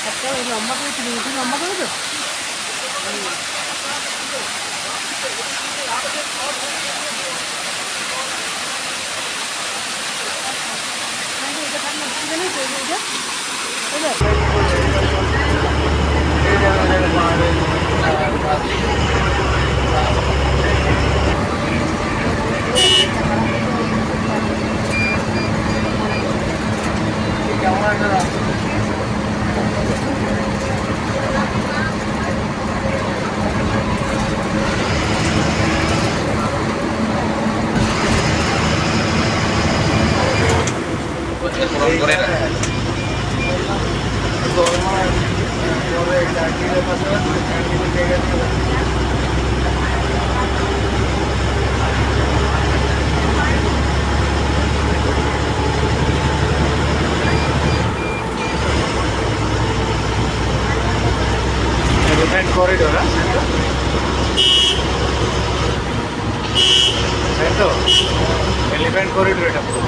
একটা ওই লম্বা করে 3 ইঞ্চি লম্বা করে তো এটা থাকলে অসুবিধা নেই তো corridor, ¿no? ¿Cierto? Elephant corridor এটা পুরো।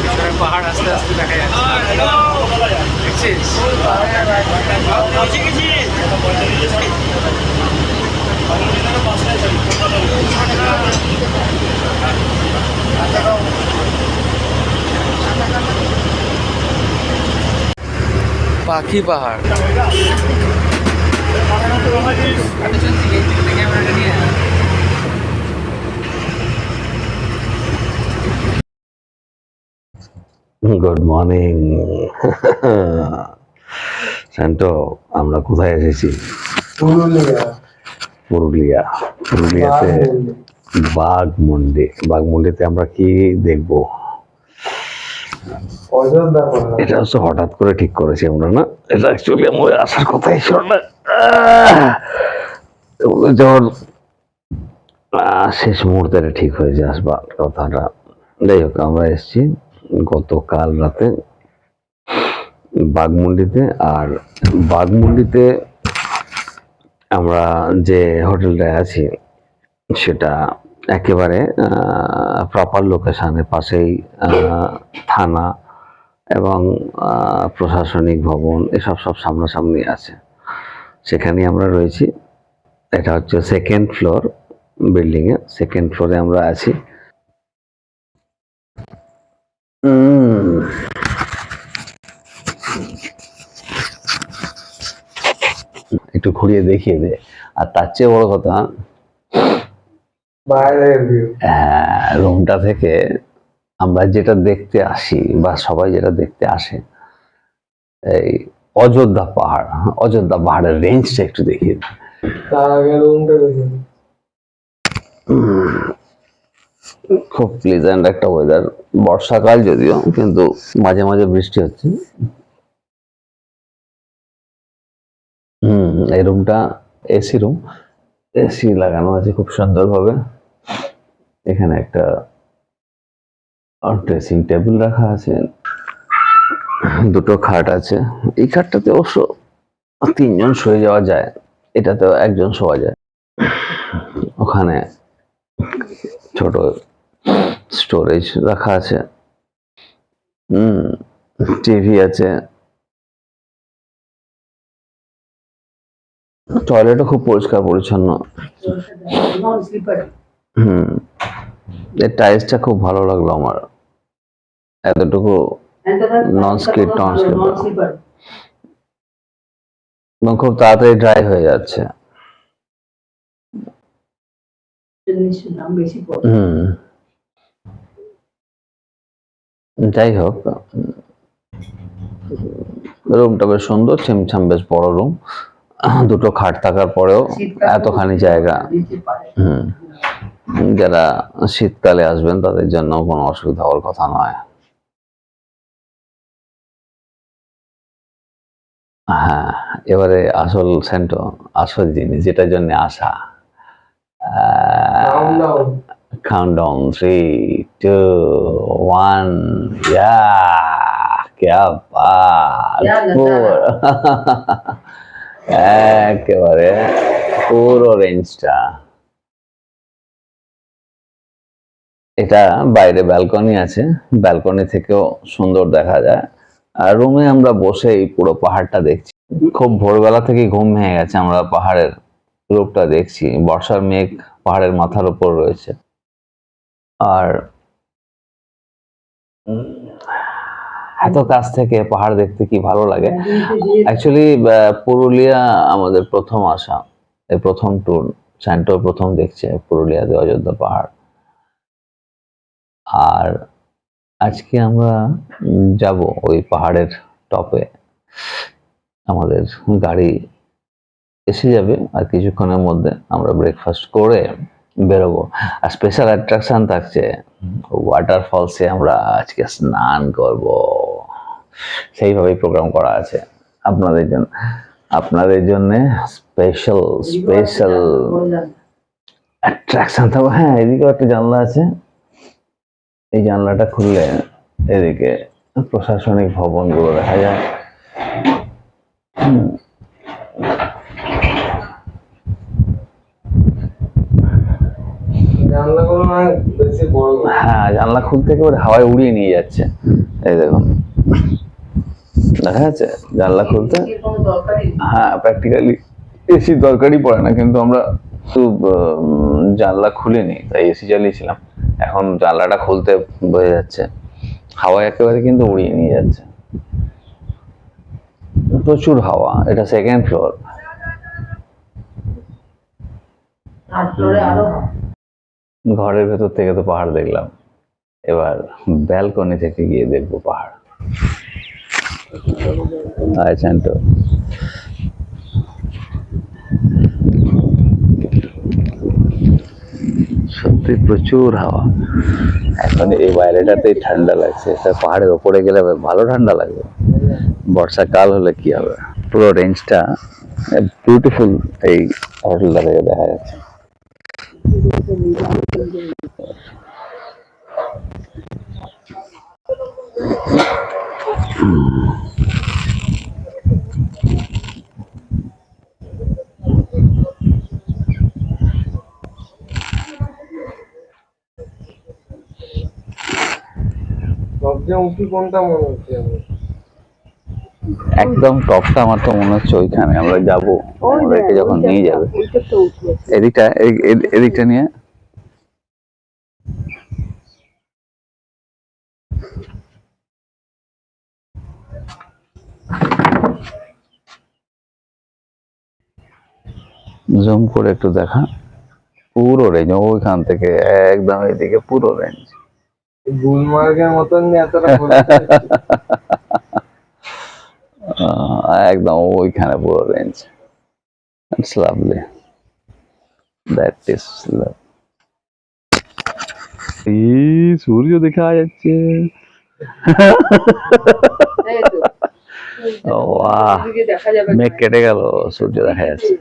পিছনে পাহাড় আস্তে আস্তে দেখা যাচ্ছে। দেখছিস? পাখি পাহাড়। গুড মর্নিং শান্ত, আমরা কোথায় এসেছি? পুরুলিয়া। পুরুলিয়াতে বাঘমুন্ডিতে আমরা কি দেখবো? এটা হচ্ছে হঠাৎ করে ঠিক করেছি আমরা, না? এটা অ্যাকচুয়ালি আমার আসার কথাই ছিল না। যখন শেষ মুহূর্তে ঠিক হয়েছে আসবার কথাটা। যাই হোক, আমরা এসেছি গতকাল রাতে বাঘমুন্ডিতে। আর বাঘমুন্ডিতে আমরা যে হোটেলটায় আছি সেটা একেবারে প্রপার লোকেশনের পাশেই থানা এবং প্রশাসনিক ভবন এসব সব সামনাসামনি আছে, সেখানেই আমরা রয়েছি। এটা হচ্ছে সেকেন্ড ফ্লোর বিল্ডিংয়ে, সেকেন্ড ফ্লোরে আমরা আছি। একটু ঘুরিয়ে দেখিয়ে দে। আর তার চেয়ে বড় কথা, রুমটা থেকে আমরা যেটা দেখতে আসি বা সবাই যেটা দেখতে আসে, এই অযোধ্যা পাহাড়ের রেঞ্জটা একটু দেখিয়ে দে। তার আগে রুমটা দেখি। খুব প্লেজেন্ট একটা ওয়েদার, বর্ষাকাল যদিও, কিন্তু মাঝে মাঝে বৃষ্টি হচ্ছে। এই রুমটা এসি রুম, এসি লাগানো আছে খুব সুন্দরভাবে। এখানে একটা ড্রেসিং টেবিল রাখা আছে, দুটো খাট আছে। এই খাটটাতে অবশ্য 3 জন শুয়ে যাওয়া যায়, এটাতেও 1 জন শোয়া যায়। ওখানে ছোট স্টোরেজ রাখা আছে, টিভি আছে, টয়লেটও খুব পরিষ্কার পরিচ্ছন্ন। এর টাইলসটা খুব ভালো লাগলো আমার, এতটুকু নন স্লিপার এবং খুব তাড়াতাড়ি ড্রাই হয়ে যাচ্ছে। যাই হোক, রুমটা বেশ সুন্দর, ছিমছাম, বেশ বড় রুম। দুটো খাট থাকার পরেও এতখানি জায়গা। যারা শীতকালে আসবেন তাদের জন্য কোনো অসুবিধা হওয়ার কথা নয়। হ্যাঁ, এবারে আসল আসল জিনিস যেটার জন্য আসা। কাউন্টডাউন 3, 2, 1, क्या बात, একেবারে পুরো রেঞ্জটা। এটা বাইরে ব্যালকনি আছে, ব্যালকনি থেকেও সুন্দর দেখা যায়। আর রুমে আমরা বসে এই পুরো পাহাড়টা দেখছি। খুব ভোরবেলা থেকে ঘুম ভেঙে গেছে, আমরা পাহাড়ের রূপটা দেখছি। বর্ষার মেঘ পাহাড়ের মাথার উপর রয়েছে। আর এত কাছ থেকে পাহাড় দেখতে কি ভালো লাগে। অ্যাকচুয়ালি পুরুলিয়া আমাদের প্রথম আসা, এই প্রথম ট্যুর, স্যান্টো প্রথম দেখছে পুরুলিয়াতে অযোধ্যা পাহাড়। আর আজকে আমরা যাব ওই পাহাড়ের টপে। আমাদের গাড়ি এসে যাবে আর কিছুক্ষণের মধ্যে। আমরা ব্রেকফাস্ট করে বেরোবো। আর স্পেশাল অ্যাট্রাকশন থাকছে, ওয়াটারফলসে আমরা আজকে স্নান করব, সেইভাবেই প্রোগ্রাম করা আছে আপনাদের জন্য স্পেশাল অ্যাট্রাকশন থাকবে। হ্যাঁ, এদিকেও একটা জানলা আছে, এই জানলাটা খুললে এদিকে প্রশাসনিক ভবনগুলো দেখা যায়। হ্যাঁ, জানলা খুলতে একেবারে হাওয়ায় উড়িয়ে নিয়ে যাচ্ছে। এই দেখুন, দেখা যাচ্ছে জানলা খুলতে। হ্যাঁ, প্র্যাকটিক্যালি এসি দরকারই পড়ে না, কিন্তু আমরা তো জানলা খুলিনি, তাই এসি চালিয়েছিলাম। এখন জানলাটা খুলতে বোঝা যাচ্ছে হাওয়া একেবারে কিন্তু উড়িয়ে নিয়ে যাচ্ছে, প্রচুর হাওয়া। এটা সেকেন্ড ফ্লোর। ঘরের ভেতর থেকে তো পাহাড় দেখলাম, এবার ব্যালকনি থেকে গিয়ে দেখবো পাহাড়। স্যান্টো সত্যি প্রচুর হাওয়া। এখন এই বাইরেটাতেই ঠান্ডা লাগছে, পাহাড়ের ওপরে গেলে ভালো ঠান্ডা লাগবে। বর্ষাকাল হলে কি হবে। পুরো রেঞ্জটা বিউটিফুল এই হোটেলটা থেকে দেখা যাচ্ছে। একদম টপটা আমার তো মনে হচ্ছে ওইখানে আমরা যাবো, আমাদেরকে যখন নিয়ে যাবে। এদিকটা নিয়ে জুম করে একটু দেখা, পুরো রেঞ্জ ওইখান থেকে একদম এদিকে পুরো রেঞ্জ। গুলমার্গের মতন একদম ওইখানে পুরো range. It's lovely. That is lovely. সূর্য দেখা যাচ্ছে। মেঘ কেটে গেল, সূর্য দেখা যাচ্ছে।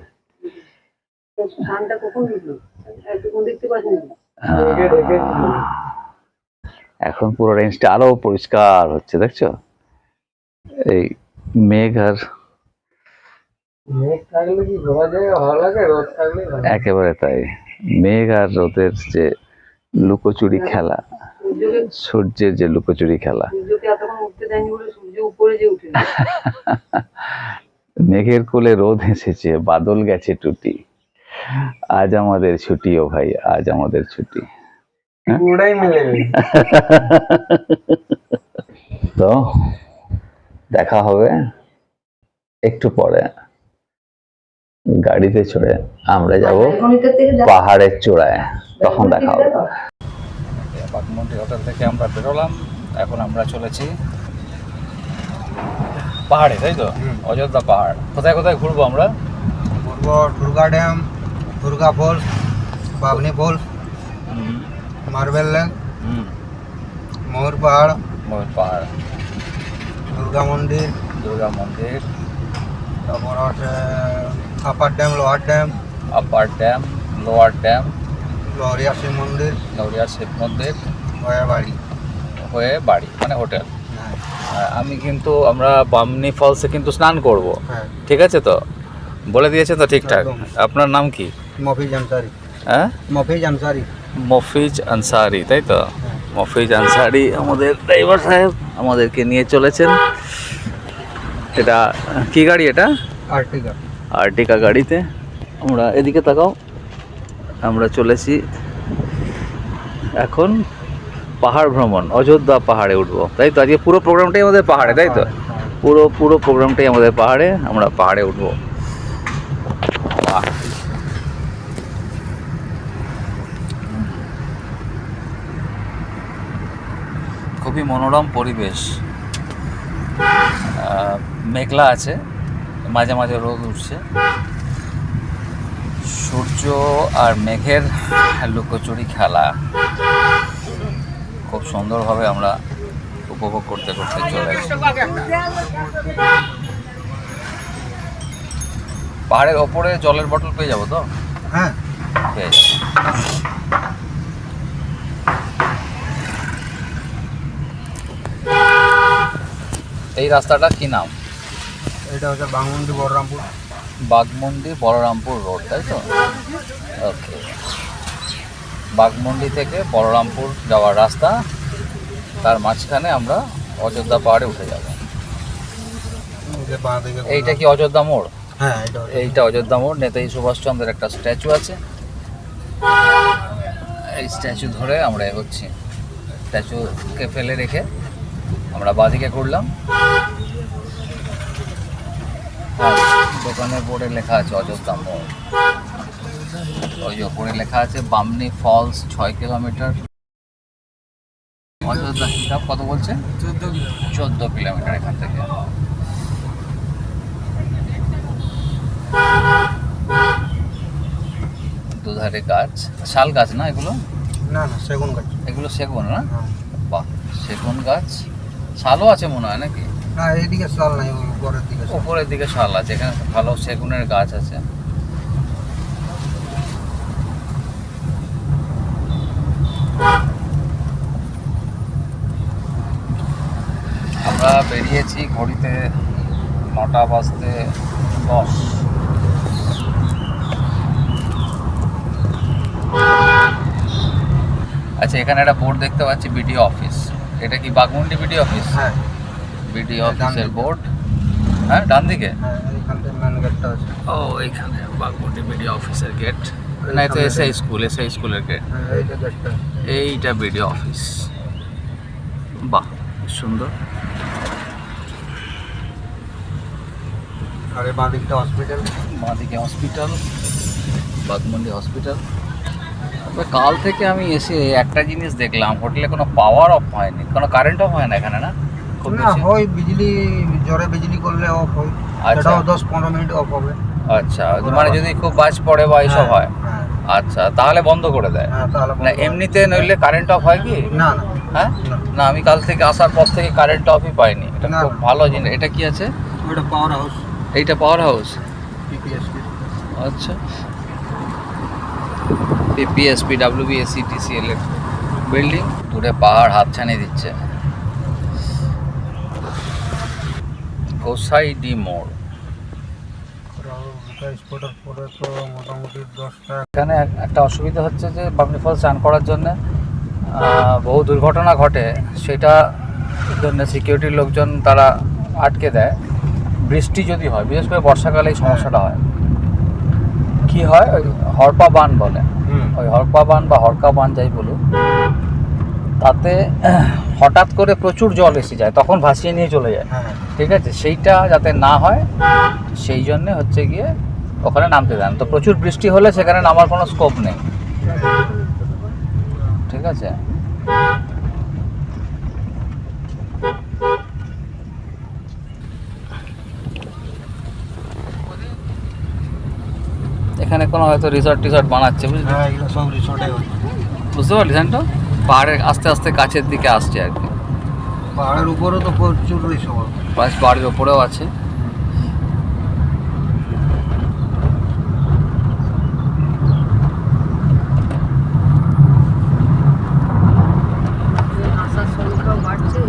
এখন পুরো রেঞ্জটা আরো পরিষ্কার হচ্ছে, দেখছো? এই মেঘ আর থাকলে কি ঘোরা যায় ভালো লাগে, রোদ থাকলে একেবারে তাই। মেঘ আর রোদের যে লুকোচুরি খেলা, সূর্যের যে লুকোচুরি খেলা। মেঘের কোলে রোদ এসেছে, বাদল গেছে টুটি, আজ আমাদের ছুটি ও ভাই, আজ আমাদের ছুটি। তো দেখা হবে একটু পরে। গাড়িতে চড়ে আমরা যাব পাহাড়ের চূড়ায়, তখন দেখা হবে। বাঘমুন্ডি হোটেল থেকে আমরা বেরোলাম, এখন আমরা চলেছি পাহাড়ে, তাই তো? অযোধ্যা পাহাড়। কোথায় কোথায় ঘুরবো আমরা? ঘুরবো Durga dam, Durga falls, Babni falls, marble lake, Mayur Pahar, Durga মন্দির, তারপর আছে upper dam, lower dam, Lahariya Shiv মন্দির, হয়ে বাড়ি মানে হোটেল। আমি কিন্তু আমরা বামনি ফলসে কিন্তু স্নান করব, ঠিক আছে তো? বলে দিয়েছে তো ঠিকঠাক? আপনার নাম কি? মফিজ আনসারি। হ্যাঁ, মফিজ আনসারি। মফিজ আনসারি, তাই তো? মফিজ আনসারি আমাদের ড্রাইভার সাহেব আমাদেরকে নিয়ে চলেছেন। এটা কি গাড়ি? এটা আর্টিকা। আর্টিকা গাড়িতে আমরা এদিকে তাকাও, আমরা চলেছি এখন পাহাড় ভ্রমণ, অযোধ্যা পাহাড়ে উঠবো, তাই তো? আজকে পুরো প্রোগ্রামটাই আমাদের পাহাড়ে, তাই তো? পুরো প্রোগ্রামটাই আমাদের পাহাড়ে, আমরা পাহাড়ে উঠবো। বাহ, খুবই মনোরম পরিবেশ। মেঘলা আছে, মাঝে মাঝে রোদ উঠছে, সূর্য আর মেঘের লুকোচুরি খেলা খুব সুন্দরভাবে আমরা উপভোগ করতে করতে চলে আসি। পাহাড়ের ওপরে জলের বোতল পেয়ে যাবো তো? হ্যাঁ, পেয়ে যাবো। এই রাস্তাটা কি নাম? এটা হচ্ছে বাংমুন্ডি বলরামপুর। বাঘমুন্ডি বলরামপুর রোড, তাই তো? ওকে, বাঘমুন্ডি থেকে বলরামপুর যাওয়ার রাস্তা, তার মাঝখানে আমরা অযোধ্যা পাহাড়ে উঠে যাব। এইটা কি অযোধ্যা মোড়? হ্যাঁ, এইটা অযোধ্যা মোড়। নেতাজি সুভাষচন্দ্রের একটা স্ট্যাচু আছে, এই স্ট্যাচু ধরে আমরা এগোচ্ছি। স্ট্যাচুকে ফেলে রেখে আমরা বাঁদিকে ঘুরলাম। দোকানের বোর্ডে লেখা আছে অযোধ্যা মোড়। ওই ওপরে লেখা আছে বামনি ফলস 6 কিলোমিটার। অযোধ্যা হিসাব কত বলছে? 14 কিলোমিটার এখান থেকে। দুধারে গাছ, শাল গাছ না এগুলো? না না, সেগুন গাছ। এগুলো সেগুন না? বাহ, সেগুন গাছ। শালও আছে মনে হয় নাকি? না, এইদিকে শাল নাই, উপরের দিকে শাল। উপরের দিকে শাল আছে, এখানে ভালো সেগুনের গাছ আছে। আমরা বেরিয়েছি ঘড়িতে 9টা বাজতে 10। আচ্ছা, এখানে একটা বোর্ড দেখতে পাচ্ছি, বিডিও অফিস। এটা কি বাঘমুন্ডি বিডিও অফিস? হ্যাঁ, বিডিও অফিসের বোর্ড। হ্যাঁ, ডান দিকে। হ্যাঁ, এইখান থেকে মেন গেটটা আছে। ও, এইখানে বাঘমুন্ডি বিডিও অফিসের গেট। না, এটা এসআই স্কুলের গেট। হ্যাঁ, এইটা গেটটা। এইটা বিডিও অফিস। বাহ, সুন্দর। আর এই বাঁ দিকটা হসপিটাল। বাঁদিকে হসপিটাল, বাঘমুন্ডি হসপিটাল। তবে কাল থেকে আমি এসে একটা জিনিস দেখলাম, হোটেলে কোনো পাওয়ার অফ হয়নি, কোনো কারেন্ট অফ হয় না এখানে, না? খুব না বেশি। হয়, বিজলি জোরে বিজলি করলে অফ হয়। আচ্ছা। সেটাও 10-15 মিনিট অফ হবে। আচ্ছা, মানে যদি খুব বাজ পড়ে বা এইসব হয়, হ্যাঁ, আচ্ছা, তাহলে বন্ধ করে দেয়। হ্যাঁ, তাহলে না এমনিতে নইলে কারেন্ট অফ হয় কি? না না হ্যাঁ, না। না, আমি কাল থেকে আসার পর থেকে কারেন্ট অফই পাইনি। এটা না, খুব না। ভালো জিনিস। এটা কি আছে? ওটা পাওয়ার হাউস, এইটা পাওয়ার হাউস। পিপিএসপি। আচ্ছা, পিপিএসপি WBSCTCL এর বিল্ডিং। দূরে পাহাড় হাতছানি দিচ্ছে। গোসাইডি মোড়। স্পটের পরে তো মোটামুটি 10টা। এখানে একটা অসুবিধা হচ্ছে যে বামনি ফলস চান করার জন্য বহু দুর্ঘটনা ঘটে, সেটা জন্য সিকিউরিটির লোকজন তারা আটকে দেয়। বৃষ্টি যদি হয়, বিশেষ করে বর্ষাকালে এই সমস্যাটা হয়। কি হয়, ওই হরপা বান বলে, ওই হরপা বান বা হরকা বান যাই বলুন, তাতে হঠাৎ করে প্রচুর জল এসে যায়, তখন ভাসিয়ে নিয়ে চলে যায়। হ্যাঁ, ঠিক আছে, সেইটা যাতে না হয় সেই জন্যে হচ্ছে গিয়ে ওখানে নামতে দেন। তো প্রচুর বৃষ্টি হলে সেখানে নামার কোনো স্কোপ নেই। ঠিক আছে, এখানে কোনো হয়তো রিসর্ট বানাচ্ছে, বুঝলি? হ্যাঁ, এগুলো সব রিসোর্টে হচ্ছে। বুঝতে পারলি তো? পাহাড়ের আস্তে আস্তে কাছের দিকে আসছে আর কি। পাহাড়ের উপরেও তো প্রচুর রিসোর্ট। প্লাস বাড়ির ওপরেও আছে। আসার সংখ্যাও বাড়ছে,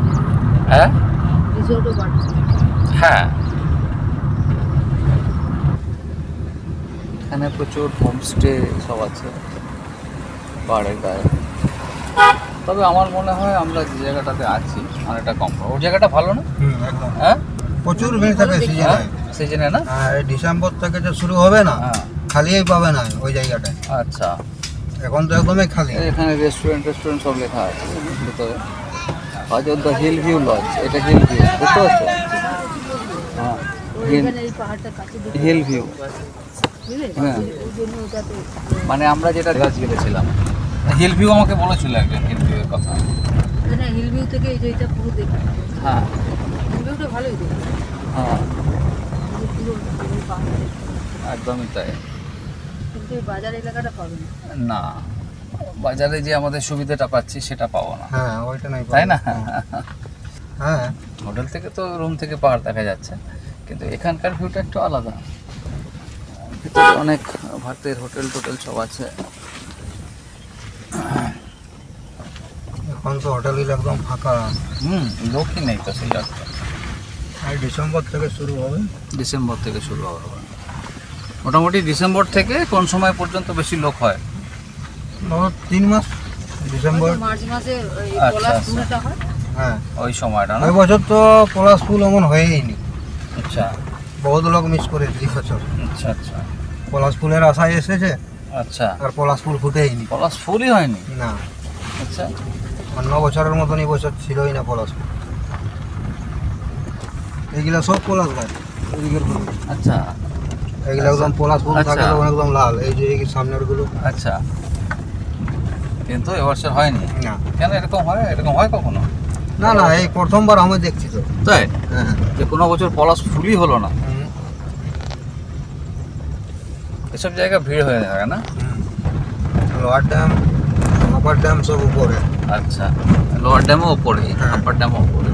হ্যাঁ রিসোর্টও বাড়ছে। হ্যাঁ, এখানে প্রচুর হোমস্টে সব আছে। পাহাড়ের গায়ে। তবে আমার মনে হয় আমরা যে জায়গাটাতে আছি অনেকটা কম, ওর জায়গাটা ভালো না? একদম হ্যাঁ প্রচুর ভিড় থাকে সিজনে। সিজনে না? হ্যাঁ এই ডিসেম্বর থেকে যে শুরু হবে না, হ্যাঁ খালিই পাবে না ওই জায়গাটায়। আচ্ছা, এখন তো একদমই খালি। এখানে রেস্টুরেন্ট সব লেখা আছে ভিতরে। অযোধ্যা হিল ভিউ লজ, এটা হিল ভিউ, বুঝতে পারছো? হ্যাঁ এখানে এই পাহাড়টা কাছে দেখে হিল ভিউ, বুঝলে? হ্যাঁ। ওই জন্য ওটাতে মানে আমরা যেটা গাছ গেছিলাম, হিল ভিউ আমাকে বলেছিল একজন হিল ভিউয়ের কথা। না হিল ভিউ থেকে এই যে এটা পুরো দেখা যায়। হ্যাঁ হিল ভিউটা ভালোই দেখা যায়। হ্যাঁ এই যে পুরো এই পাহাড়টা দেখতে পাচ্ছি। একদমই তাই। কিন্তু এই বাজার এলাকাটা পাবে না। না, বাজারে যে আমাদের সুবিধাটা পাচ্ছি সেটা পাবো না, হ্যাঁ ওইটা নাই তাই না? হ্যাঁ হোটেল থেকে তো রুম থেকে পাহাড় দেখা যাচ্ছে, কিন্তু এখানকার ভিউটা একটু আলাদা। ভিতরে অনেক ভারতের হোটেল টোটেল সব আছে। এখন তো হোটেলগুলো একদম ফাঁকা। লোকই নেই তো সেই রাস্তা। আর ডিসেম্বর থেকে শুরু হবে। ডিসেম্বর থেকে শুরু হবে মোটামুটি। ডিসেম্বর থেকে কোন সময় পর্যন্ত বেশি লোক হয়? 3 মাস ডিসেম্বর। হয়তো মার্চ মাসে এই আচ্ছা, পলাশ আচ্ছা। ফুলটা হয়। হ্যাঁ ওই সময়টা না? ওই বছর তো পলাশ ফুল এমন হয়েই নি, আচ্ছা বহুত লোক মিস করেছে এই বছর। আচ্ছা আচ্ছা পলাশ ফুলের আশায় এসেছে আচ্ছা। আর পলাশ ফুল ফুটেই নি। পলাশ ফুলই হয়নি? না আচ্ছা অন্য বছরের মতন এই বছর ছিলই না পলাশ ফুল। এগুলা সব পলাশ গাছ, এদিকের গুলো। আচ্ছা এগুলো একদম পলাশ ফুল আচ্ছা। থাকে তখন একদম লাল। এই যে এই সামনের গুলো আচ্ছা, কিন্তু এবছর হয়নি না। কেন? এরকম হয়? এরকম হয় কখনো? না না এই প্রথমবার আমি দেখছি তো। তাই হ্যাঁ যে কোনো বছর পলাশ ফুলই হলো না? হুম, এসব জায়গা ভিড় হয়ে থাকে না? হুম। লোয়ার ড্যাম আপার ড্যাম সব উপরে। আচ্ছা, লোয়ার ড্যামও ওপরে, হ্যাঁ। আপার ড্যামও ওপরে।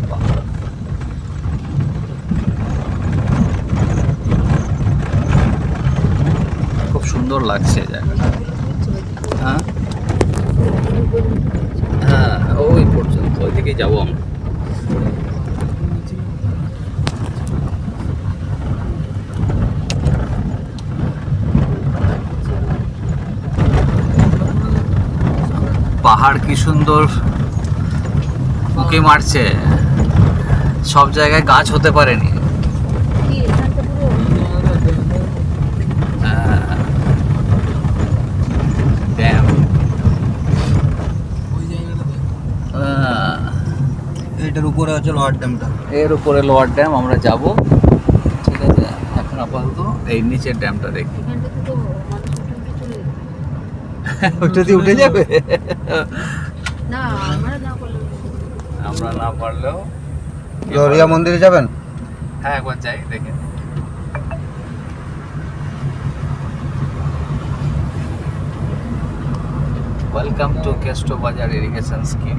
বাহ। খুব সুন্দর লাগছে জায়গাটা। হ্যাঁ হ্যাঁ, ওই পর্যন্ত ওইদিকে যাবো আমরা। পাহাড় কি সুন্দর উঁকি মারছে, সব জায়গায় গাছ হতে পারেনি। কি এখানটা পুরো ড্যাম, এইটার উপরে আছে লোয়ার ড্যামটা। এর উপরে লোয়ার ড্যাম আমরা যাব। ঠিক আছে, এখন আপাতত এই নিচের ড্যামটা দেখি। এখানটাতে তো মানুষ উঠে চলে যায়। ওইটা দিয়ে উঠে যাবে? না আমরা না করলে আমরা না পারলেও জরিয়া মন্দিরে যাবেন? হ্যাঁ একবার যাই দেখে। ওয়েলকাম টু কেস্টো বাজার ইরিগেশন স্কিম।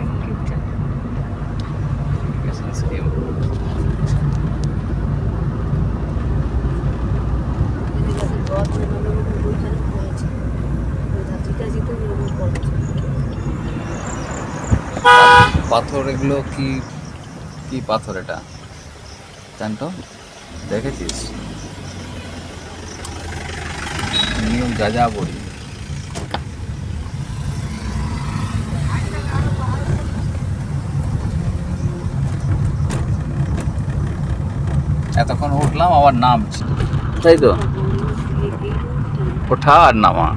Irrigation scheme. পাথর এগুলো কি কি পাথর এটা জানতো? দেখেছিস? নিয়ম যা বলি। এতক্ষণ উঠলাম আবার নামছি, তাই তো? ওঠা আর নামা।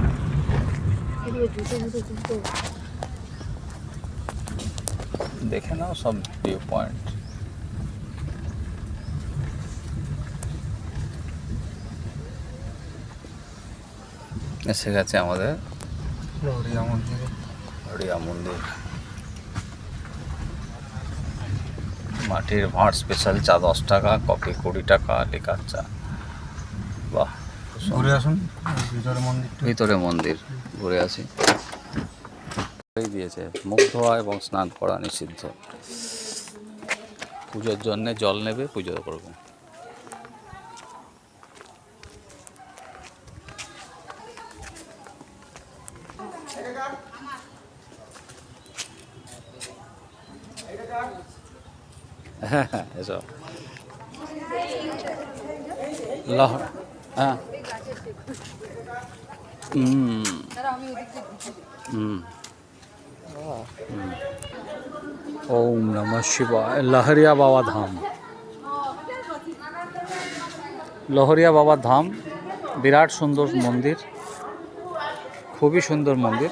দেখে নাও সব ভিউ পয়েন্ট। এসে গেছে আমাদের জরিয়া মন্দিরে। হরিয়া মন্দির। মাটির ভাঁড় স্পেশাল চা 10 টাকা, কফি 20 টাকা, লিকার চা। বাহ, খুব সুন্দর। ঘুরে আসুন ভিতরে মন্দিরটা। ভিতরে মন্দির ঘুরে আসি। দিয়েছে মুখ ধোয়া এবং স্নান করা নিষিদ্ধ। পুজোর জন্যে জল নেবে, পুজো করবে। হ্যাঁ হ্যাঁ এসব লহর, হ্যাঁ ओम नमः शिवाय। लहरिया बाबा धाम, লহরিয়া বাবার ধাম, বিরাট সুন্দর মন্দির, খুবই সুন্দর মন্দির।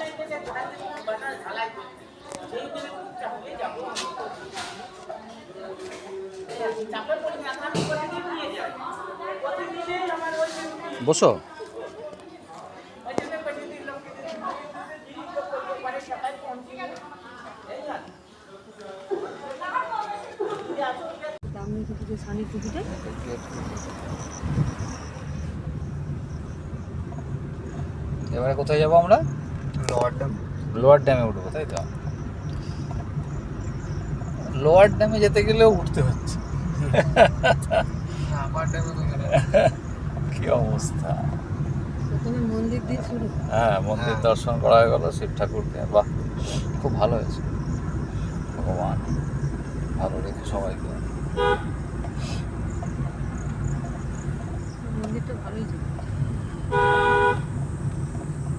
বসো। এবারে কোথায় যাবো আমরা? Lower dam. লোয়ার ড্যামে উঠবো, তাই তো? লোয়ার ড্যামে যেতে গেলেও উঠতে হচ্ছে। আপার ড্যামে তো গেলে কি অবস্থা! মন্দির দিয়ে শুরু। হ্যাঁ, মন্দির দর্শন করা হয়ে গেল শিব ঠাকুরকে। বাহ, খুব ভালো হয়েছে। ভগবান ভালো রেখে সবাইকে। মন্দিরটা ভালোই ছিল।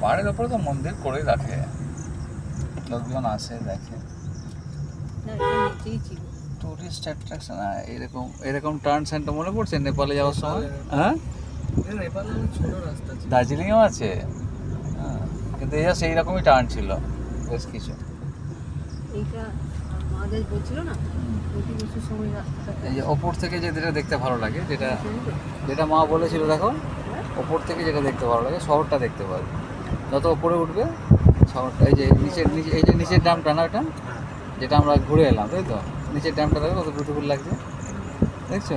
পাহাড়ের ওপরে তো মন্দির করেই রাখে, লোকজন আসে দেখে। না, এটা নিচেই ছিল। Tourist attraction. এরকম এরকম টার্ন সেন্টার মনে পড়ছে নেপালে যাওয়ার সময়? হ্যাঁ, নেপালে ছোট রাস্তা ছিল। দার্জিলিংয়েও আছে। হ্যাঁ, কিন্তু এটা সেই রকমই টার্ন ছিল বেশ কিছু। এইটা আমাদের বলছিল না প্রতি বছর সময় রাস্তাটা। এই যে ওপর থেকে যেটা দেখতে ভালো লাগে, যেটা মা বলেছিল, দেখো ওপর থেকে যেটা দেখতে ভালো লাগে, শহরটা দেখতে পাবে। যত ওপরে উঠবে শহরটা, এই যে এই যে নিচের ড্যামটা না, ওটা যেটা আমরা ঘুরে এলাম, তাই তো? নিচের ড্যামটা দেখো কত বিউটিফুল লাগছে, দেখছো?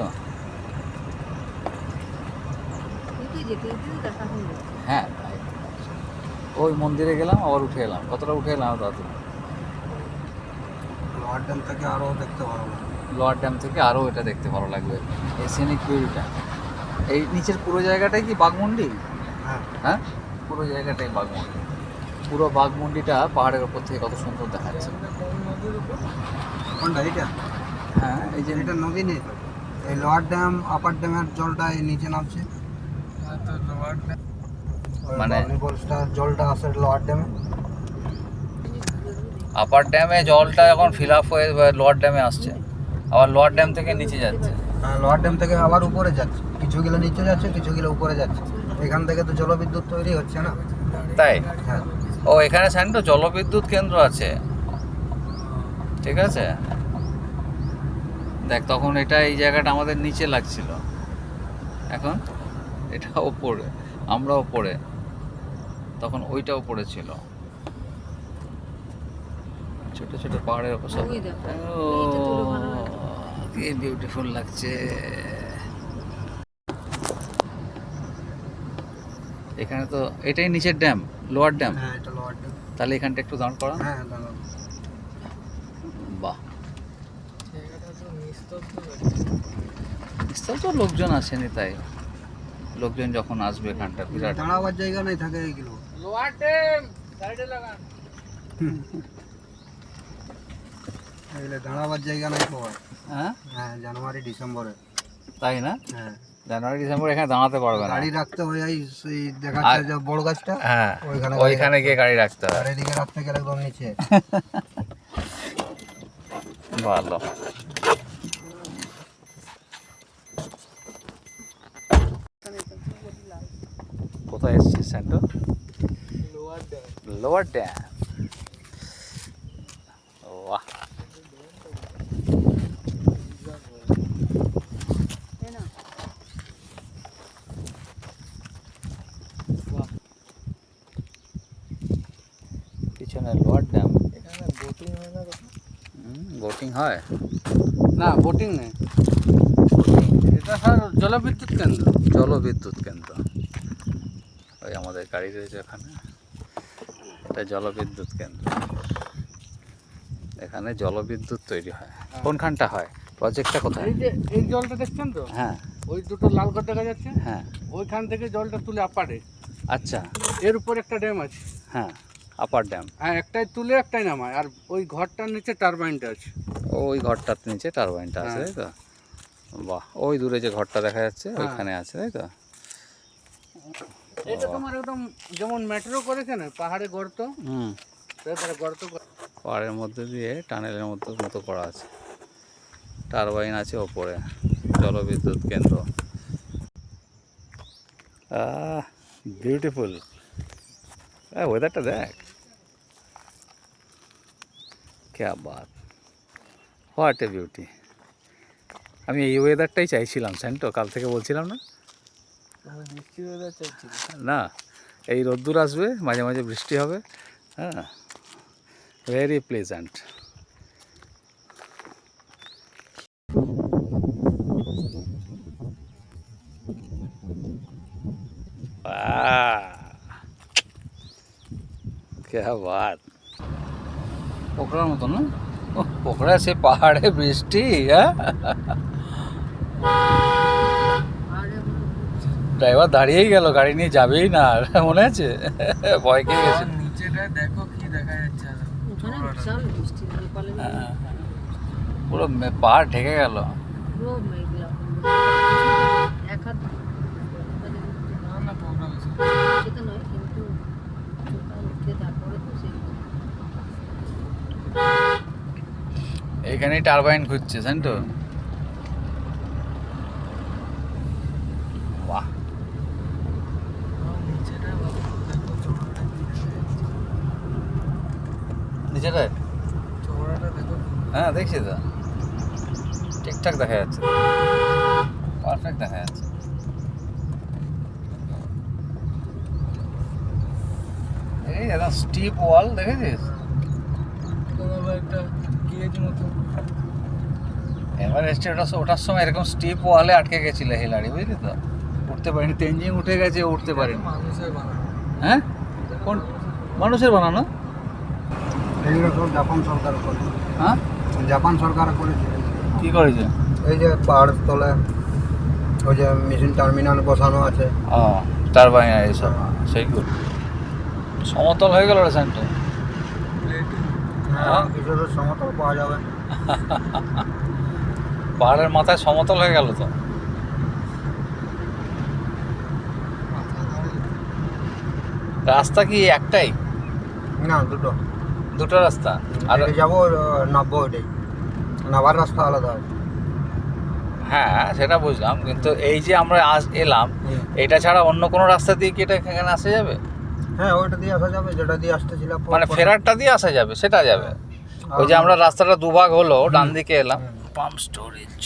যেতে যেতে দেখা হয়ে যাচ্ছে। হ্যাঁ, ওই মন্দিরে গেলাম, আবার উঠে এলাম। কতটা উঠে এলাম তাতে? লোয়ার ড্যাম থেকে আরও দেখতে ভালো লাগে। লোয়ার ড্যাম থেকে আরও এটা দেখতে ভালো লাগবে, এই সিনিক বিউটিটা। এই নিচের পুরো জায়গাটাই কি বাঘমুন্ডি? হ্যাঁ, হ্যাঁ, পুরো জায়গাটাই বাঘমুন্ডি। পুরো বাঘমুন্ডিটা পাহাড়ের ওপর থেকে কত সুন্দর দেখাচ্ছে। কোনটা এইটা? হ্যাঁ, এই যে এটা নদী নেই তো। এই লোয়ার ড্যাম আপার ড্যামের জলটা এই নিচে নামছে। মানে জলটা আসে লোয়ার ড্যামে। আপার ড্যামে জলটা এখন ফিল আপ হয়ে লোয়ার ড্যামে আসছে, আবার লোয়ার ড্যাম থেকে নিচে যাচ্ছে। হ্যাঁ, লোয়ার ড্যাম থেকে আবার উপরে যাচ্ছে, কিছুগুলো নিচে যাচ্ছে, কিছুগুলো উপরে যাচ্ছে। এখান থেকে তো জলবিদ্যুৎ তৈরি হচ্ছে না। তাই? হ্যাঁ, ও, এখানে স্যান্টো জলবিদ্যুৎ কেন্দ্র আছে, ঠিক আছে। দেখ, তখন এটা এই জায়গাটা আমাদের নিচে লাগছিল, এখন এটা ওপরে, আমরা ওপরে, তখন ওইটা ওপরে ছিল। ছোট ছোট পাহাড়ের ওপর সব। ওই দেখো, ও, এইটা তুলে ভালো লাগছে। কি বিউটিফুল লাগছে। এখানে তো এটাই নিচের ড্যাম, লোয়ার ড্যাম। হ্যাঁ, এটা লোয়ার ড্যাম। তাহলে এখানটা একটু দাঁড় করা। হ্যাঁ, দাঁড়াও। বাহ, নিস্তব্ধ, লোকজন আসেনি, তাই লোকজন যখন আসবে এখানটা বিরাট। দাঁড়াবার জায়গা নেই থাকে এইগুলো। লোয়ার ড্যাম সাইডে লাগান। এগুলো দাঁড়াবার জায়গা নেই পাওয়া। হ্যাঁ, হ্যাঁ, জানুয়ারি ডিসেম্বরে। তাই না? হ্যাঁ, জানুয়ারি ডিসেম্বর এখানে দাঁড়াতে পারবে না। গাড়ি রাখতে হয় এই সেই দেখাচ্ছে যে বড় গাছটা। হ্যাঁ, ওইখানে ওইখানে গিয়ে গাড়ি রাখতে আর হবে। এদিকে রাখতে গেলে একদম নিচে। ভালো। কোথায় এসছিস স্যান্টো? Lower dam. বাহ, তাই না? পিছনে লোয়ার ড্যাম। এখানে বোটিং হয় না? বোটিং হয় না, বোটিং নেই। এটা স্যার জলবিদ্যুৎ কেন্দ্র। জলবিদ্যুৎ কেন্দ্র। ওই আমাদের গাড়ি রয়েছে ওখানে, এটা জলবিদ্যুৎ কেন্দ্র। এখানে জলবিদ্যুৎ তৈরি হয়। কোনখানটা হয়? প্রজেক্টটা কোথায়? এই যে এই জলটা দেখছেন তো, হ্যাঁ ওই দুটো লাল ঘর দেখা যাচ্ছে, হ্যাঁ, ওইখান থেকে জলটা তুলে আপারে। আচ্ছা, এর উপর একটা ড্যাম আছে। হ্যাঁ, আপার ড্যাম। হ্যাঁ, একটাই তুলে একটাই নামায়, আর ওই ঘরটার নিচে টারবাইনটা আছে। ওই ঘরটার নিচে টারবাইনটা আছে, তাই তো? বাহ, ওই দূরে যে ঘরটা দেখা যাচ্ছে ওইখানে আছে, তাই তো? এটা তোমার একদম যেমন মেট্রো করেছে না পাহাড়ে গর্ত, হুম, তারপরে গর্ত পাহাড়ের মধ্যে দিয়ে টানেলের মতো করা আছে, টারবাইন আছে ওপরে, জলবিদ্যুৎ কেন্দ্র। বিউটিফুল। ওয়েদারটা দেখ, ক্যা বাত, হোয়াট এ বিউটি। আমি এই ওয়েদারটাই চাইছিলাম স্যান্টো, কাল থেকে বলছিলাম না। বৃষ্টি ওয়েদার চাইছিল না, এই রোদ্দুর আসবে, মাঝে মাঝে বৃষ্টি হবে, হ্যাঁ, ভেরি প্লেজেন্ট। क्या बात, পোখরার মতো না? পোখরা সে পাহাড়ে বৃষ্টি, হ্যাঁ। ড্রাইভার দাঁড়িয়েই গেল, গাড়ি নিয়ে যাবেই না আর, মনে আছে? ভয় খেয়ে গেছে। নিচেটা দেখো কি দেখা যাচ্ছে, ওখানে বিশাল বৃষ্টি, নেপালে হ্যাঁ, পুরো পাহাড় ঢেকে গেল। পুরো মেঘলা, এক হাত না প্রোগ্রাম সেটা নয়, কিন্তু চোখটা উঠে তারপরে তো সেই এইখানেই টারবাইন ঘুরছে, জানেন তো? বাহ, নিচেটা দেখো চওড়াটা নিচেটায়? চওড়াটা দেখো। হ্যাঁ দেখছি তো, ঠিকঠাক দেখা যাচ্ছে, পারফেক্ট দেখা যাচ্ছে। এই একদম স্টিপ ওয়াল, দেখেছিস? একটা গেজ মতো। এভারেস্টে ওঠার সময় এরকম স্টিপ ওয়ালে আটকে গেছিল হিলারি, বুঝলি তো? উঠতে পারিনি, তেনজিং উঠে গেছে, উঠতে পারিনি। মানুষের বানানো। হ্যাঁ, কোন মানুষের বানানো? এগুলো সব জাপান সরকার করেছে। হ্যাঁ, জাপান সরকার করেছে। কি করেছে? এই যে পাহাড়ের তলে ওই যে মেশিন টার্মিনাল বসানো আছে। ও, টারবাইন এইসব, সেই গুড। সমতল হয়ে গেল রে সেন্টার। হ্যাঁ, কিছুটা সমতল পাওয়া যাবে। পাহাড়ের মাথায় সমতল হয়ে গেল তো। রাস্তা কি একটাই? না, দুটো দুটো রাস্তা? আর আর যাবো নামবো, ওইটাই নামার রাস্তা আলাদা হবে। হ্যাঁ সেটা বুঝলাম, কিন্তু এই যে আমরা এলাম, এটা ছাড়া অন্য কোনো রাস্তা দিয়ে কি এটা এখানে আসা যাবে? হ্যাঁ, ওইটা দিয়ে আসা যাবে, যেটা দিয়ে আসতেছিলাম। মানে ফেরারটা দিয়ে আসা যাবে, সেটা যাবে। ওই যে আমরা রাস্তাটা দুভাগ হলো, ডান দিকে এলাম, পাম্প স্টোরেজ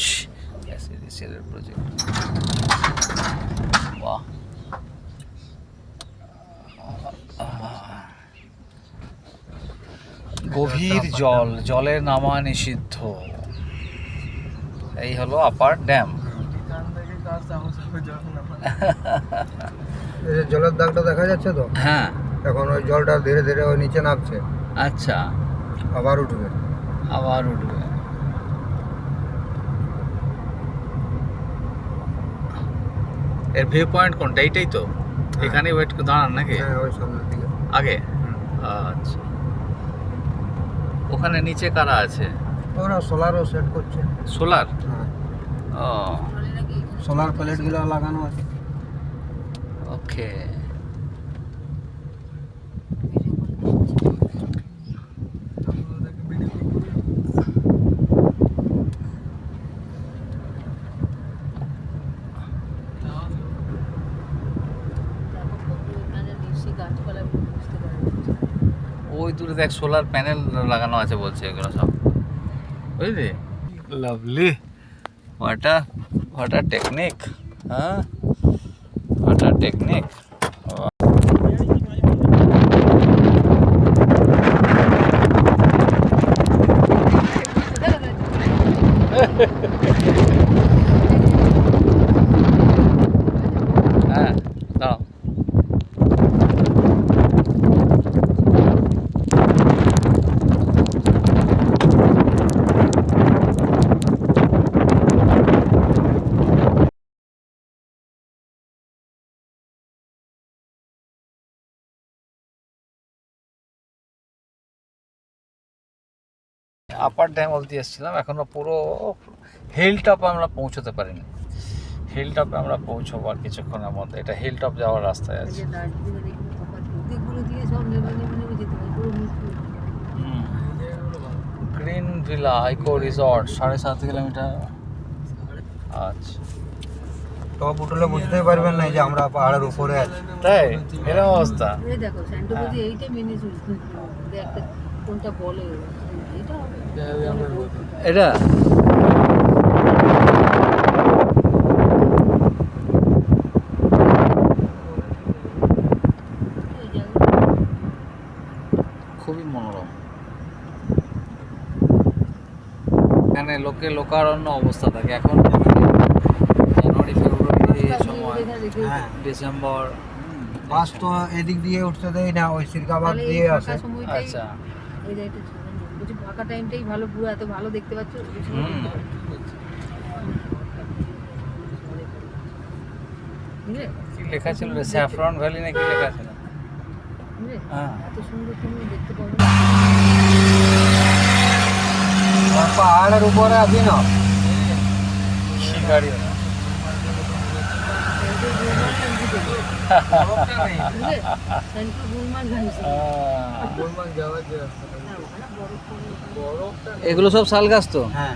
প্রজেক্ট। বাহ, গভীর জল, জলে নামা নিষিদ্ধ। এই হলো আপার ড্যাম। এখান থেকে কাজ সাহস হবে জল নামা। এই যে জলের দাগটা দেখা যাচ্ছে তো, হ্যাঁ, এখন ওই জলটা ধীরে ধীরে ওই নিচে নামছে, আচ্ছা, আবার উঠবে। আবার উঠবে। এর ভিউ পয়েন্ট কোনটা? এইটাই তো, এখানে ওয়েট দাঁড়ান নাকি হ্যাঁ, ওই সামনের দিকে। আগে? আচ্ছা, ওখানে নিচে কারা আছে? ওরা সোলারও সেট করছে। সোলার? হ্যাঁ, ও, সোলার প্লেটগুলো লাগানো আছে। ওকে। গাছপালা বুঝতে পারবে। ওই দূরে দেখ সোলার প্যানেল লাগানো আছে বলছে, এগুলো সব, বুঝলি? লাভলি, হোয়াট আ টেকনিক, হ্যাঁ, হোয়াট আ টেকনিক। হ্যাঁ, দাঁড়াও। আপার ড্যাম অবধি এসেছিলাম, এখনো পুরো হিল টপ আমরা পৌঁছতে পারিনি। হিল টপে আমরা পৌঁছবো আর কিছুক্ষণের মধ্যে। এটা হিল টপ যাওয়ার রাস্তায় এই আছে। যে দার্জিলিংয়ের এখানে প্রপার প্রতীকগুলো দিয়ে সব নেমে যেতে হয় পুরো মুখ green villa eco resort 7.5 kilometre. আচ্ছা টপ উঠলে বুঝতেই পারবেন না যে আমরা পাহাড়ের উপরে আছি। তাই এরকম অবস্থা? এই দেখো স্যান্টোপজি এইটা মিনি একটা কোনটা বলে এটা এটা এই জায়গাটা খুবই মনোরম। এখানে লোকারণ্য অবস্থা থাকে এখন। জানুয়ারি ফেব্রুয়ারি এই সময়, হ্যাঁ ডিসেম্বর। বাস তো এদিক দিয়ে উঠতে দেয় না, ওই সিরকাবাদ তাহলে এই দিয়ে ফাঁকা আসে। সময়টাই আচ্ছা এই যে এটা বলছি ফাঁকা টাইমটাই ভালো, পুরো এত ভালো দেখতে পাচ্ছ এই সময় হুম। বুঝলে কি লেখা ছিল রে, স্যাফরন ভ্যালি না কি লেখা ছিল? বুঝলে হ্যাঁ এত সুন্দর তুমি দেখতে পাবে আর পাহাড়ের উপরে আছি না, কি গাড়ি না? বুঝলে সেন্ট্রাল গুলমার্গ ঘাইছে এগুলো সব শাল গাছ তো? হ্যাঁ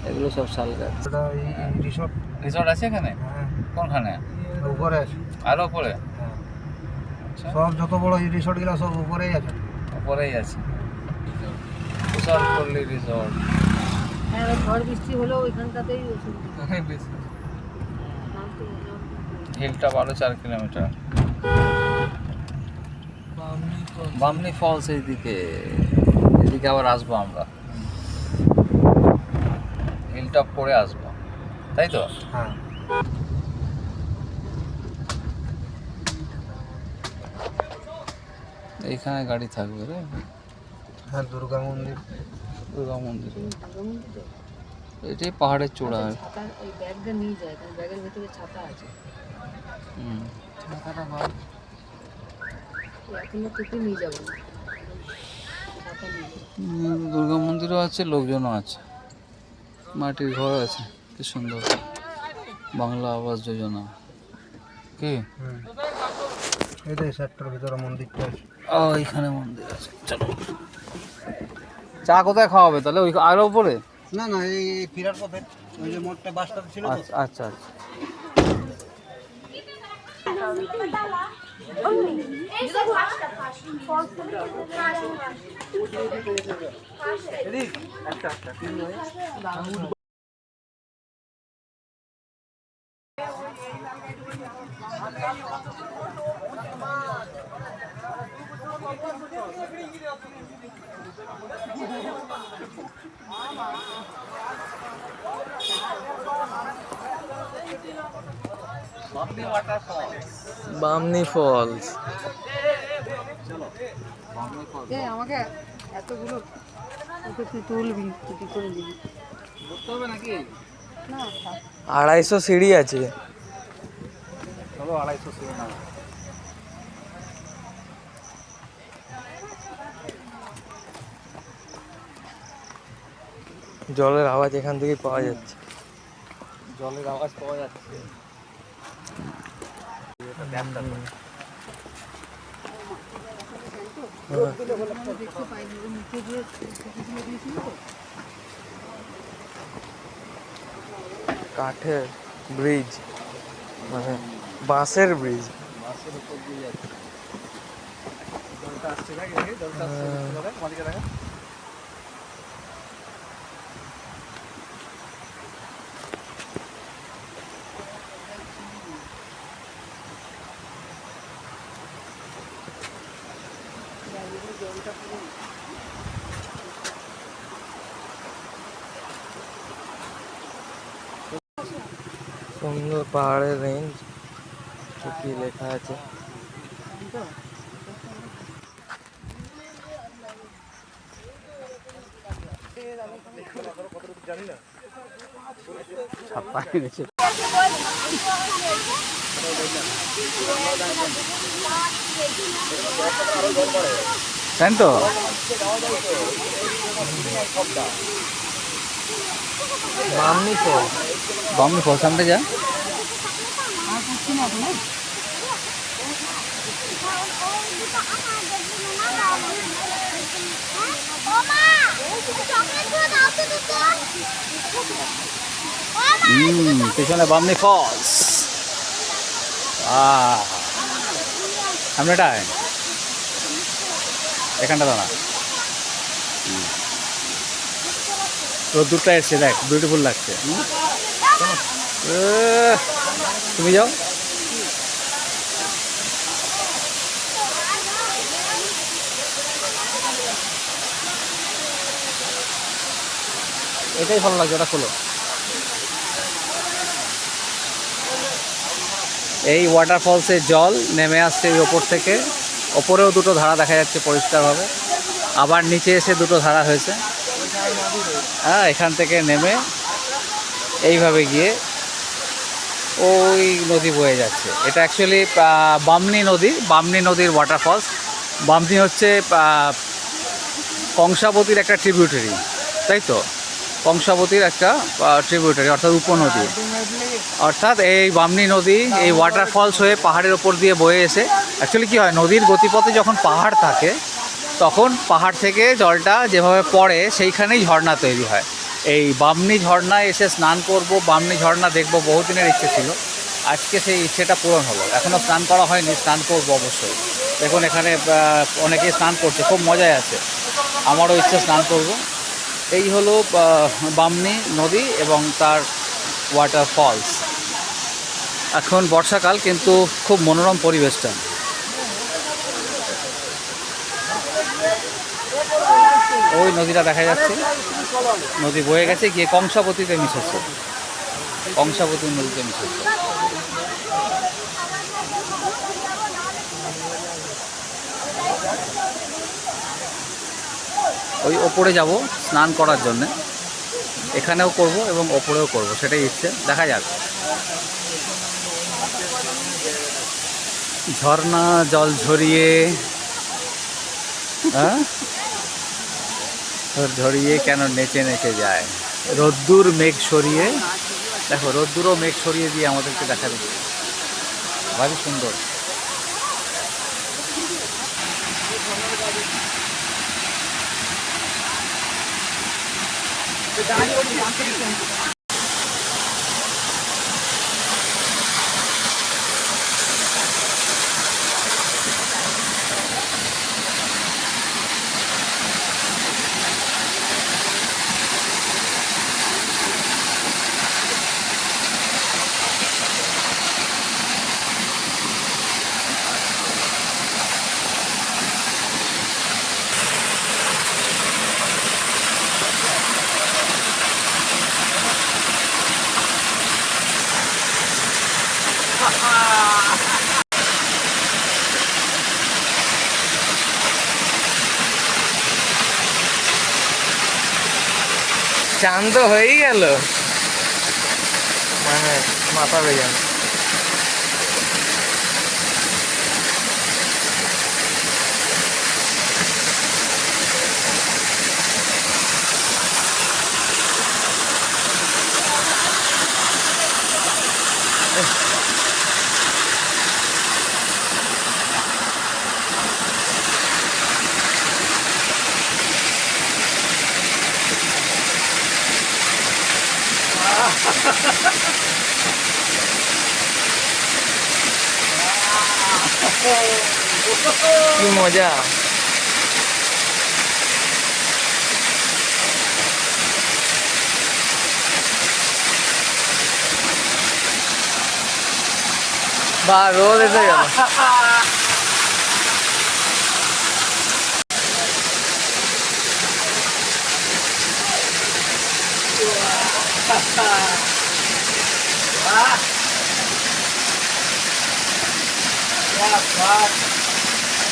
এগুলো সব শাল গাছ। ওটা এই রিসোর্ট, রিসর্ট আছে এখানে? হ্যাঁ কোনখানে? উপরে আছে। আরো উপরে? হ্যাঁ আচ্ছা সব যত বড় রিসোর্ট গুলো সব উপরেই আছে। উপরেই আছে। তুষারপল্লী রিসর্ট। হ্যাঁ এবার ঝড় বৃষ্টি হলেও এখানটাতেই অসুবিধা হিলটা 4 কিলোমিটার। বামনি ফলস এইদিকে, এদিকে আবার আসবো আমরা, হিলটপ করে আসবো, তাই তো? হ্যাঁ এইখানে গাড়ি থাকবে রে। হ্যাঁ দুর্গা মন্দির। দুর্গা মন্দির এটাই পাহাড়ের চূড়া। ছাতা ওই ব্যাগটা নিয়ে যায়, কারণ ব্যাগের ভেতরে ছাতা আছে। হুম। এখনো থেকে নিয়ে যাবো না, ছাতা নিয়ে যাবো। দুর্গা মন্দিরও আছে, লোকজনও আছে, মাটির ঘর আছে, কি সুন্দর। বাংলা আবাস যোজনা কি? এটাই সেক্টর ভিতরে মন্দিরটা আছে। ও এখানে মন্দির আছে। চলো, চা কোথায় খাওয়াবে তাহলে? ওই আরো উপরে? না না এই ফিরার পথে ওই যে মোড়টা বাসটা ছিল তো। আচ্ছা আচ্ছা আচ্ছা। বামনি ফলস। আমাকে এতগুলো ওকে তুই তুলবি, তুই কি করে দিবি? করতে হবে নাকি? না থাক। 250 সিঁড়ি আছে। চলো 250 সিঁড়ি নাও। জলের আওয়াজ এখান থেকে পাওয়া যাচ্ছে। জলের আওয়াজ পাওয়া যাচ্ছে। দেখতে পাইনি, ওর মুখে দিয়ে তুলে দিয়েছিল তো। কাঠের ব্রিজ, মানে বাঁশের ব্রিজ। বাসের উপর দিয়ে যাচ্ছে। জলটা আসছে, দেখ দেখে জলটা আসছে, দেখ মাঝে দেখা। সুন্দর পাহাড়ের রেঞ্জ, কি লেখা আছে? ছাপা গেছে। তাই তো? বামনি ফল। বামনি ফল সামনে যা। যাচ্ছি না এখন। পিছনে বামনি ফলস। সামনেটায় এখানটা দাঁড়া। রোদ্দুরটা এসছে, দেখ বিউটিফুল লাগছে। তুমি যাও। এটাই ভালো লাগছে, ওটা খোলো। এই ওয়াটারফলসের জল নেমে আসছে এই ওপর থেকে। ওপরেও দুটো ধারা দেখা যাচ্ছে পরিষ্কারভাবে, আবার নিচে এসে দুটো ধারা হয়েছে। হ্যাঁ, এখান থেকে নেমে এইভাবে গিয়ে ওই নদী বয়ে যাচ্ছে। এটা অ্যাকচুয়ালি বামনি নদী, বামনি নদীর ওয়াটারফলস। বামনি হচ্ছে কংসাবতীর একটা ট্রিবিউটারি, তাই তো? কংসাবতীর একটা ট্রিবিউটারি, অর্থাৎ উপনদী। অর্থাৎ এই বামনি নদী এই ওয়াটারফলস হয়ে পাহাড়ের ওপর দিয়ে বয়ে এসে, অ্যাকচুয়ালি কী হয়, নদীর গতিপথে যখন পাহাড় থাকে তখন পাহাড় থেকে জলটা যেভাবে পড়ে সেইখানেই ঝর্ণা তৈরি হয়। এই বামনি ঝর্ণায় এসে স্নান করব, বামনি ঝর্ণা দেখব, বহুদিনের ইচ্ছে ছিল। আজকে সেই ইচ্ছেটা পূরণ হলো। এখনও স্নান করা হয়নি, স্নান করবো অবশ্যই। দেখুন এখানে অনেকেই স্নান করছে, খুব মজায় আছে। আমারও ইচ্ছে স্নান করব। এই হলো বামনি নদী এবং তার ওয়াটারফলস। এখন বর্ষাকাল, কিন্তু খুব মনোরম পরিবেশটা। ওই নদীটা দেখা যাচ্ছে, নদী বয়ে গেছে গিয়ে কংসাবতীতে মিশেছে, কংসাবতীর নদীতে মিশেছে। ওই ওপরে যাব স্নান করার জন্যে, এখানেও করব এবং ওপরেও করব, সেটাই ইচ্ছে। দেখা যাক। ঝর্ণা জল ঝরিয়ে, হ্যাঁ ঝরিয়ে কেন নেচে নেচে যায়। রোদ্দুর মেঘ সরিয়ে, দেখো রোদ্দুরও মেঘ সরিয়ে দিয়ে আমাদেরকে দেখা দিচ্ছে, ভারী সুন্দর। চান তো হয়েই গেল, মানে মাথা বেজান। কি মজা। বা রোদ এসে গেল।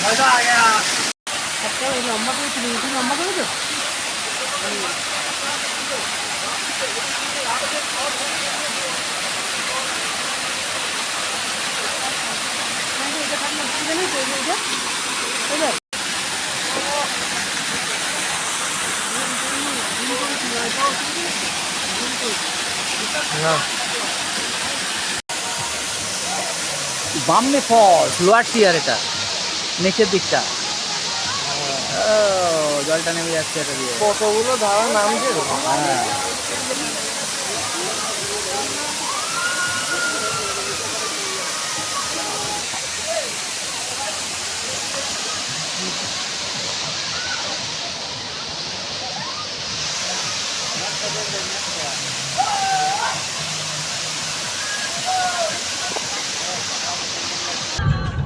मजा आ गया। লম্বা করে তুলি, লম্বা করে তো। না বামনি ফলস, লোয়ার টিয়ার, এটা নিচের দিকটা। ও, জলটা নেমে যাচ্ছে এটা দিয়ে। কতগুলো ধারা নামছে। হ্যাঁ,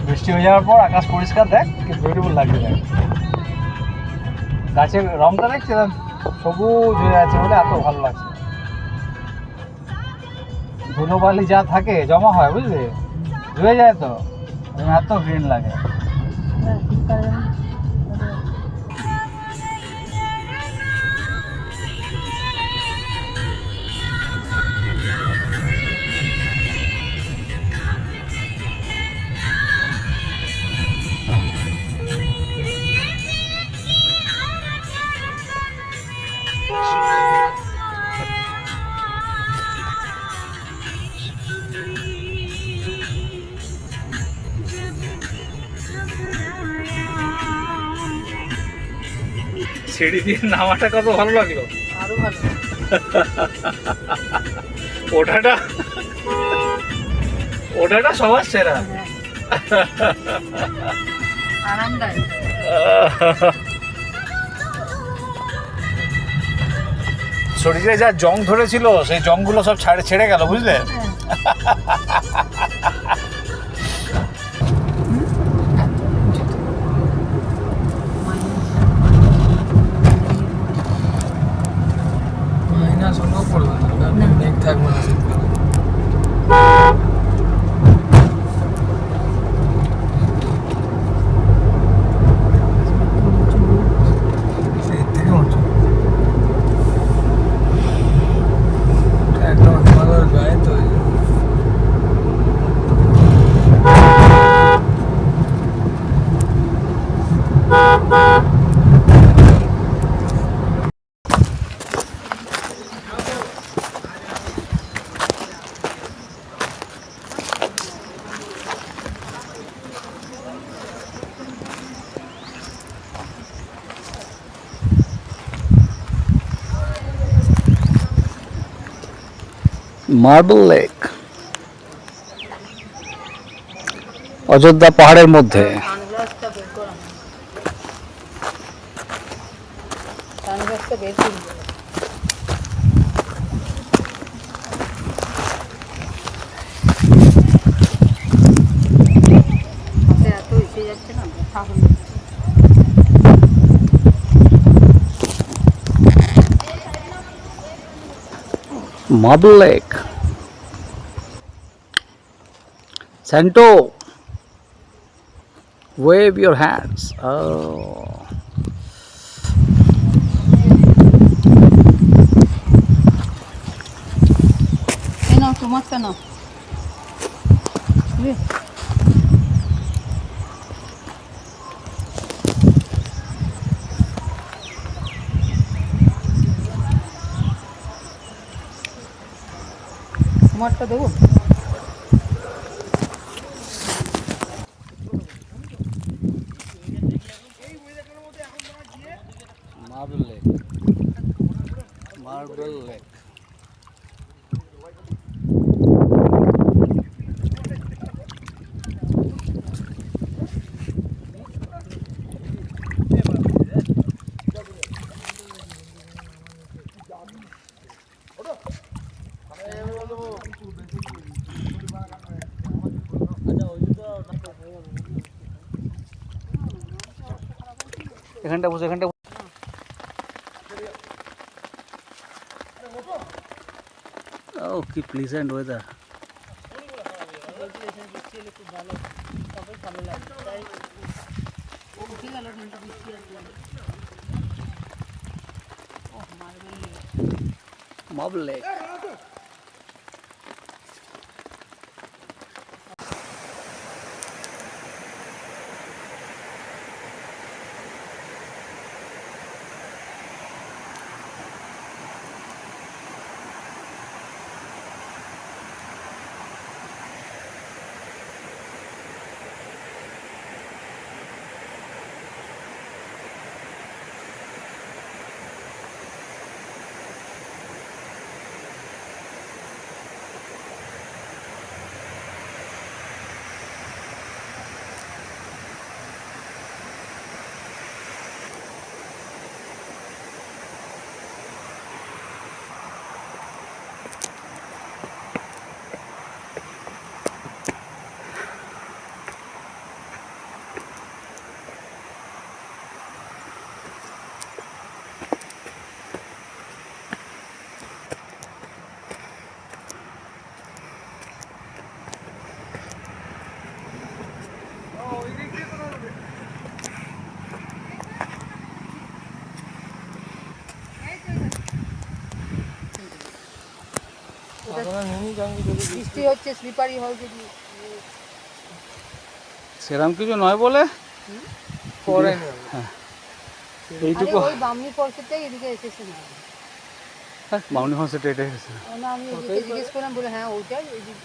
বৃষ্টি হয়ে যাওয়ার পর আকাশ পরিষ্কার, দেখ কি বিউটিফুল লাগছে। দেখ গাছের রংটা দেখছিলাম, সবুজ হয়ে আছে বলে এত ভালো লাগছে। ধুলোবালি যা থাকে জমা হয়, বুঝলি, ধুয়ে যায় তো এত গ্রিন লাগে। সিঁড়ি দিয়ে নামাটা কত ভালো লাগলো। আরো ভালো। ওঠাটা ওঠাটা সবার সেরা। আরামদায়ক। শরীরে যা জং ধরেছিল সেই জংগুলো সব ছেড়ে গেল, বুঝলে। মাইনাস হলেও পড়বে না, মেঘ থাকবে না শীতকালে। সেই থেকে উঁচু একদম হিমালয়ের গায়ে তো। মার্বেল লেক, অযোধ্যা পাহাড়ের মধ্যে। সানগ্লাসটা বের করা। সানগ্লাসটা বের করে দিও। হাতে এত এসে যাচ্ছে না, ব্যথা হয়ে যাচ্ছে। Marble Lake. Santo, wave your hands. Oh. এই নাও, তোমারটা নাও। বুঝলি? তোমারটা দেবো? Marble Lake. Marble Lake. এখানটা বসে, এখানটা ও কি প্লিজেন্ট ওয়েদার। Marble Lake. আপনার মিনি জঙ্গি যদি বৃষ্টি হচ্ছে, স্লিপারি হয় যদি। সেরকম কিছু নয় বলে পরে হ্যাঁ আরে এইটুকু ওই বামনি পর্ষদটাই এদিকে এসেছে না। মাউনি হসেটে এটা এসেছে না আমি ওদিকে জিজ্ঞেস করলাম, বলে হ্যাঁ ওইটাই এদিকে।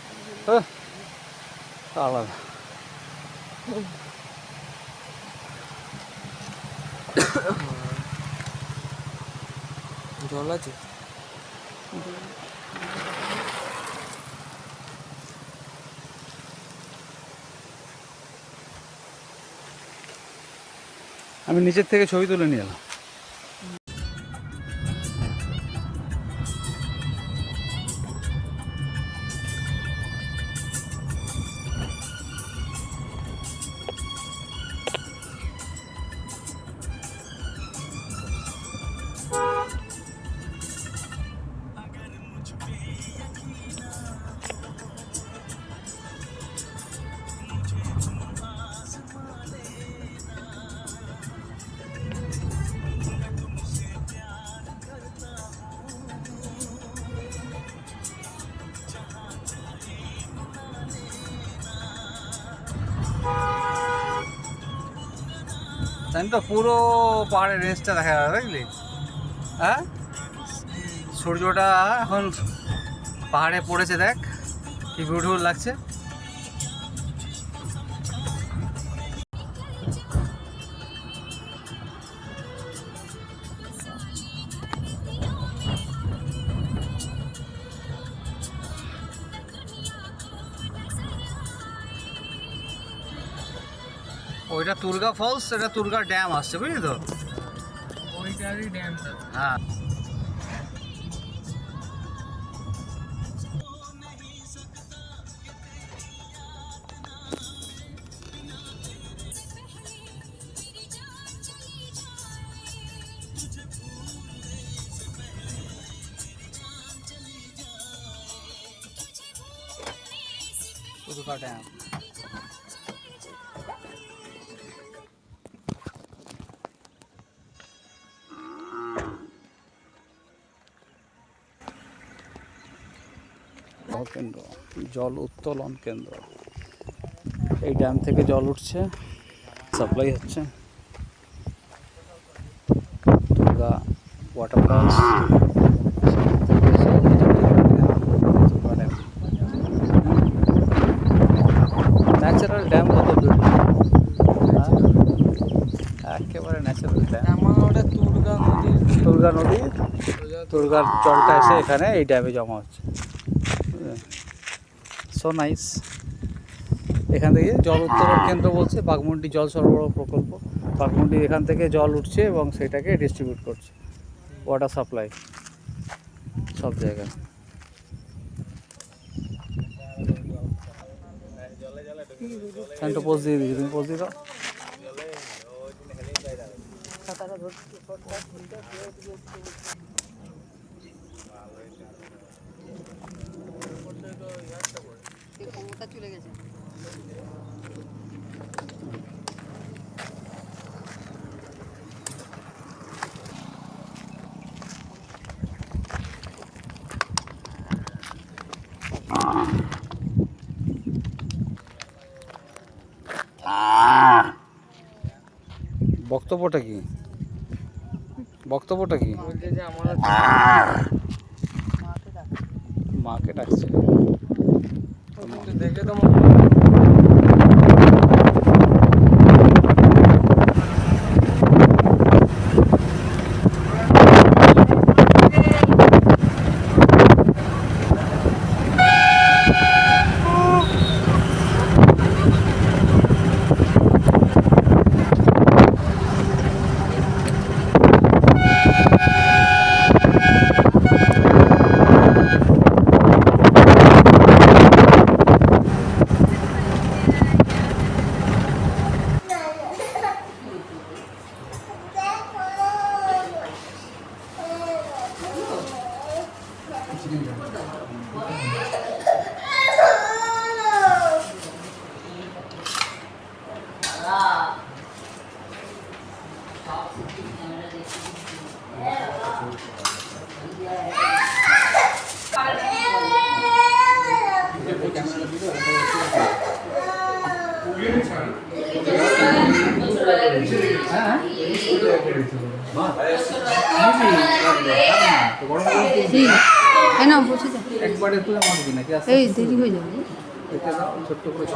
আলাদা। জল আছে। আমি নিচের থেকে ছবি তুলে নিয়ে এলাম। জানি তো পুরো পাহাড়ের রেঞ্জটা দেখা যাবে, বুঝলি? হ্যাঁ, সূর্যটা এখন পাহাড়ে পড়েছে, দেখ কি বিউটিফুল লাগছে। ওইটা তুর্গা ফলস, এটা তুর্গা ড্যাম আসছে, বুঝলি তো? ওইটারই ড্যামটা। হ্যাঁ, তুর্গা ড্যাম। কেন্দ্র, জল উত্তোলন কেন্দ্র। এই ড্যাম থেকে জল উঠছে, সাপ্লাই হচ্ছে তুর্গা ওয়াটারফলস। ন্যাচারাল ড্যাম, কত একেবারে ন্যাচারাল ড্যাম। আমার ওটা তুর্গা নদীর তুর্গা নদী, তুর্গার জলটা এসে এখানে এই ড্যামে জমা হচ্ছে। So nice. এখান থেকে জল উত্তোলন কেন্দ্র বলছে, বাঘমুন্ডি জল সরবরাহ প্রকল্প। বাঘমুন্ডি এখান থেকে জল উঠছে এবং সেটাকে ডিস্ট্রিবিউট করছে, ওয়াটার সাপ্লাই সব জায়গায়। তো পোজ দিয়ে দিয়েছি, তুমি পোজ দিয়ে দাও। ক্ষমতা চলে গেছে। বক্তব্যটা কি? বক্তব্যটা কি? বলছে যে আমার মাকে ডাকছে। দেখে তো মনে জি কেন বসে যা একবারে তুলে মারবি নাকি এই দেরি হয়ে যাবে ছোট্ট করে